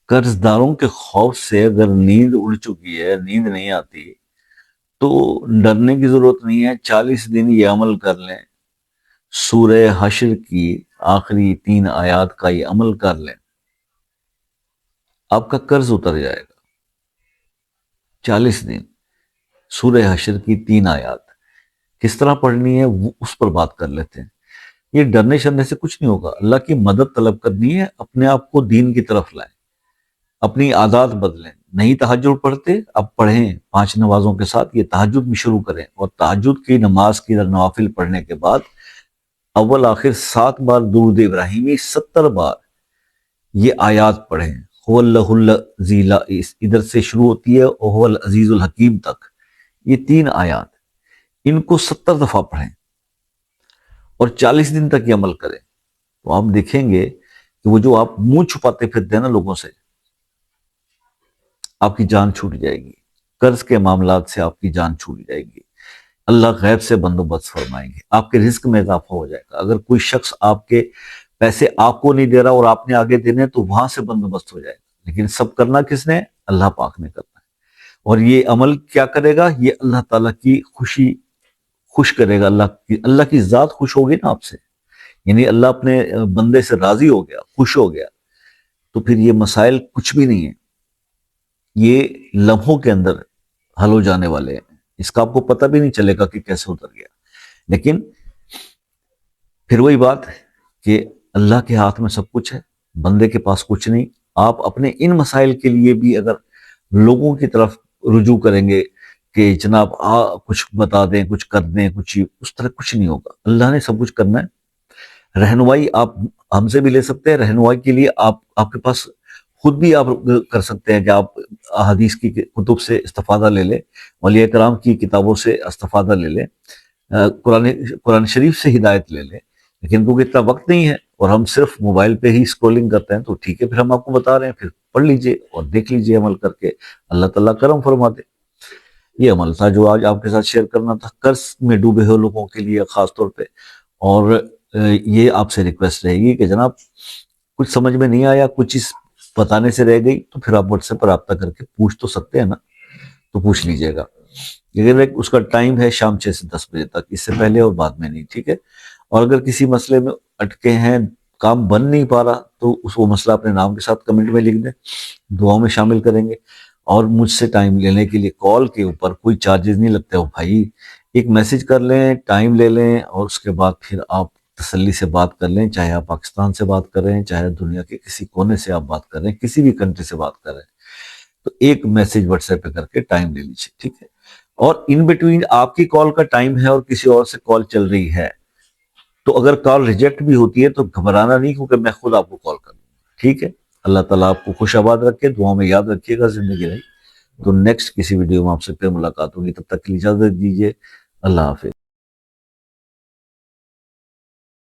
قرض داروں کے خوف سے اگر نیند اڑ چکی ہے، نیند نہیں آتی، تو ڈرنے کی ضرورت نہیں ہے۔ 40 دن یہ عمل کر لیں، سورہ حشر کی آخری 3 آیات کا یہ عمل کر لیں، آپ کا قرض اتر جائے گا۔ 40 دن سورہ حشر کی 3 آیات کس طرح پڑھنی ہے وہ اس پر بات کر لیتے ہیں۔ یہ ڈرنے شرنے سے کچھ نہیں ہوگا، اللہ کی مدد طلب کرنی ہے، اپنے آپ کو دین کی طرف لائیں، اپنی عادات بدلیں۔ نہیں تہجد پڑھتے، اب پڑھیں 5 نمازوں کے ساتھ، یہ تہجد بھی شروع کریں، اور تہجد کی نماز کی نوافل پڑھنے کے بعد اول آخر 7 بار درود ابراہیمی، 70 بار یہ آیات پڑھیں۔ هو اللہ الذی لا، ادھر سے شروع ہوتی ہے هو العزیز الحکیم تک، یہ 3 آیات، ان کو 70 دفعہ پڑھیں اور 40 دن تک یہ عمل کریں، تو آپ دیکھیں گے کہ وہ جو آپ منہ چھپاتے پھرتے ہیں نا لوگوں سے، آپ کی جان چھوٹ جائے گی، قرض کے معاملات سے آپ کی جان چھوٹ جائے گی، اللہ غیب سے بندوبست فرمائیں گے، آپ کے رزق میں اضافہ ہو جائے گا۔ اگر کوئی شخص آپ کے پیسے آپ کو نہیں دے رہا اور آپ نے آگے دینے تو وہاں سے بندوبست ہو جائے گا، لیکن سب کرنا کس نے؟ اللہ پاک نے کرنا ہے۔ اور یہ عمل کیا کرے گا؟ یہ اللہ تعالیٰ کی خوش کرے گا، اللہ کی ذات خوش ہوگی نا آپ سے، یعنی اللہ اپنے بندے سے راضی ہو گیا، خوش ہو گیا، تو پھر یہ مسائل کچھ بھی نہیں ہیں، یہ لمحوں کے اندر حل ہو جانے والے ہیں، اس کا آپ کو پتہ بھی نہیں چلے گا کہ کیسے اتر گیا۔ لیکن پھر وہی بات کہ اللہ کے ہاتھ میں سب کچھ ہے، بندے کے پاس کچھ نہیں۔ آپ اپنے ان مسائل کے لیے بھی اگر لوگوں کی طرف رجوع کریں گے کہ جناب کچھ بتا دیں، کچھ کر دیں، کچھ اس طرح کچھ نہیں ہوگا، اللہ نے سب کچھ کرنا ہے۔ رہنمائی آپ ہم سے بھی لے سکتے ہیں، رہنمائی کے لیے آپ کے پاس خود بھی آپ کر سکتے ہیں کہ آپ احادیث کی کتب سے استفادہ لے لیں، اولیاء کرام کی کتابوں سے استفادہ لے لیں، قرآن شریف سے ہدایت لے لیں، لیکن کیونکہ اتنا وقت نہیں ہے اور ہم صرف موبائل پہ ہی سکرولنگ کرتے ہیں، تو ٹھیک ہے، پھر ہم آپ کو بتا رہے ہیں، پھر پڑھ لیجئے اور دیکھ لیجئے عمل کر کے، اللہ تعالیٰ کرم فرما دے۔ یہ عمل تھا جو آج آپ کے ساتھ شیئر کرنا تھا، قرض میں ڈوبے ہوئے لوگوں کے لیے خاص طور پہ، اور یہ آپ سے ریکویسٹ رہے گی کہ جناب کچھ سمجھ میں نہیں آیا، کچھ چیز بتانے سے رہ گئی، تو پھر آپ واٹس ایپ پر رابطہ کر کے پوچھ تو سکتے ہیں نا، تو پوچھ لیجئے گا۔ اس کا ٹائم ہے شام 6 سے 10 بجے تک، اس سے پہلے اور بعد میں نہیں، ٹھیک ہے؟ اور اگر کسی مسئلے میں اٹکے ہیں، کام بن نہیں پا رہا، تو وہ مسئلہ اپنے نام کے ساتھ کمنٹ میں لکھ دیں، دعاؤں میں شامل کریں گے۔ اور مجھ سے ٹائم لینے کے لیے کال کے اوپر کوئی چارجز نہیں لگتے ہو بھائی، ایک میسج کر لیں، ٹائم لے لیں، اور اس کے بعد پھر آپ تسلی سے بات کر لیں، چاہے آپ پاکستان سے بات کر رہے ہیں، چاہے دنیا کے کسی کونے سے آپ بات کر رہے ہیں، کسی بھی کنٹری سے بات کر رہے ہیں، تو ایک میسج واٹس ایپ پہ کر کے ٹائم لے لیجیے، ٹھیک ہے؟ اور ان بٹوین آپ کی کال کا ٹائم ہے اور کسی اور سے کال چل رہی ہے، تو اگر کال ریجیکٹ بھی ہوتی ہے تو گھبرانا نہیں، کیونکہ میں خود آپ کو کال کر دوں گا، ٹھیک ہے؟ اللہ تعالیٰ آپ کو خوش آباد رکھے، دعاؤں میں یاد رکھیے گا، زندگی رہی۔ تو نیکسٹ کسی ویڈیو میں آپ سے پھر ملاقات ہوگی، تب تک کے لیے اجازت دیجیے، اللہ حافظ۔